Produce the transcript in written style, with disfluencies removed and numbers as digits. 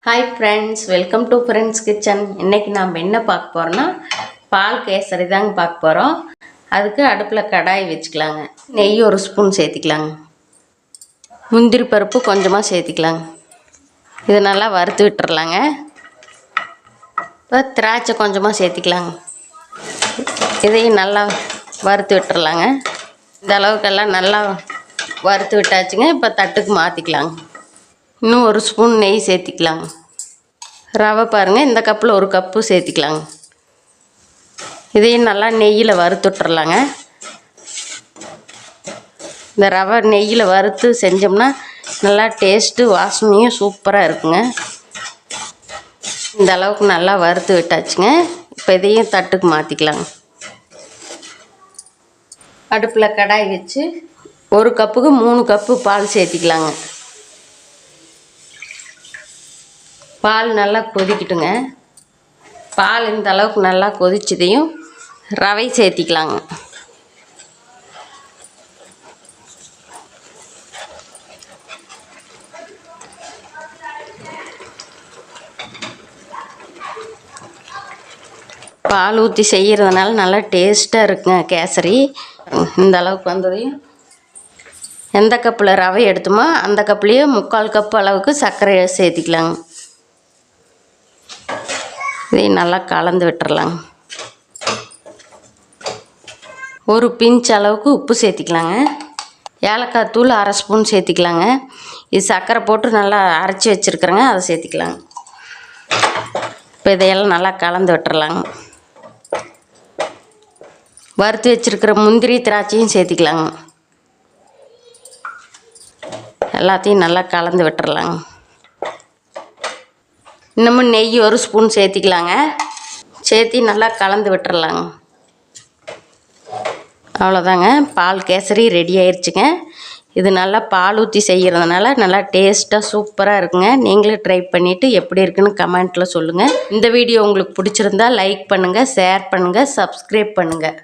Hi friends, welcome to friends kitchen. இன்றைக்கி நாம் என்ன பார்க்க போகிறோன்னா பால் கேசரி தாங்க பார்க்க போகிறோம். அதுக்கு அடுப்பில் கடாய் வச்சுக்கலாங்க. நெய் ஒரு ஸ்பூன் சேர்த்திக்கலாங்க. முந்திரி பருப்பு கொஞ்சமாக சேர்த்திக்கலாங்க. இது நல்லா வறுத்து விட்டுறலாங்க. இப்போ திராட்சை கொஞ்சமாக சேர்த்திக்கலாங்க. இதையும் நல்லா வறுத்து விட்டுறலாங்க. இந்த அளவுக்கெல்லாம் நல்லா வறுத்து விட்டாச்சுங்க. இப்போ தட்டுக்கு மாற்றிக்கலாங்க. இன்னும் ஒரு ஸ்பூன் நெய் சேர்த்திக்கலாங்க. ரவை பாருங்கள், இந்த கப்பில் ஒரு கப்பு சேர்த்திக்கலாங்க. இதையும் நல்லா நெய்யில் வறுத்து விட்டுறலாங்க. இந்த ரவை நெய்யில் வறுத்து செஞ்சோம்னா நல்லா டேஸ்ட்டு வாசனையும் சூப்பராக இருக்குங்க. இந்த அளவுக்கு நல்லா வறுத்து விட்டாச்சுங்க. இப்போ இதையும் தட்டுக்கு மாற்றிக்கலாங்க. அடுப்பில் கடாய் வச்சு ஒரு கப்புக்கு 3 கப்பு பால் சேர்த்திக்கலாங்க. பால் நல்லா கொதிக்கட்டுங்க. பால் இந்த அளவுக்கு நல்லா கொதிச்சதையும் ரவை சேர்த்திக்கலாங்க. பால் ஊற்றி செய்கிறதுனால நல்லா டேஸ்ட்டாக இருக்குங்க கேசரி. இந்த அளவுக்கு வந்ததையும் எந்த கப்பில் ரவை எடுத்தோமோ அந்த கப்புலேயே 3/4 கப்பு அளவுக்கு சர்க்கரை சேர்த்திக்கலாங்க. இதையும் நல்லா கலந்து விட்டுறலாங்க. ஒரு பிஞ்ச் அளவுக்கு உப்பு சேர்த்திக்கலாங்க. ஏலக்காய் தூள் 1/2 ஸ்பூன் சேர்த்திக்கலாங்க. இது சர்க்கரை போட்டு நல்லா அரைச்சி வச்சுருக்குறேங்க, அதை சேர்த்திக்கலாங்க. இப்போ இதையெல்லாம் நல்லா கலந்து விட்டுறலாங்க. வறுத்து வச்சுருக்கிற முந்திரி திராட்சையும் சேர்த்திக்கலாங்க. எல்லாத்தையும் நல்லா கலந்து விட்டுறலாங்க. இன்னமும் நெய் ஒரு ஸ்பூன் சேர்த்திக்கலாங்க. சேர்த்தி நல்லா கலந்து விட்டுறலாங்க. அவ்வளோதாங்க, பால் கேசரி ரெடி ஆயிடுச்சுங்க. இது நல்லா பால் ஊற்றி செய்கிறதுனால நல்லா டேஸ்ட்டாக சூப்பராக இருக்குங்க. நீங்களும் ட்ரை பண்ணிவிட்டு எப்படி இருக்குன்னு கமெண்ட்டில் சொல்லுங்கள். இந்த வீடியோ உங்களுக்கு பிடிச்சிருந்தா லைக் பண்ணுங்கள், ஷேர் பண்ணுங்கள், சப்ஸ்கிரைப் பண்ணுங்கள்.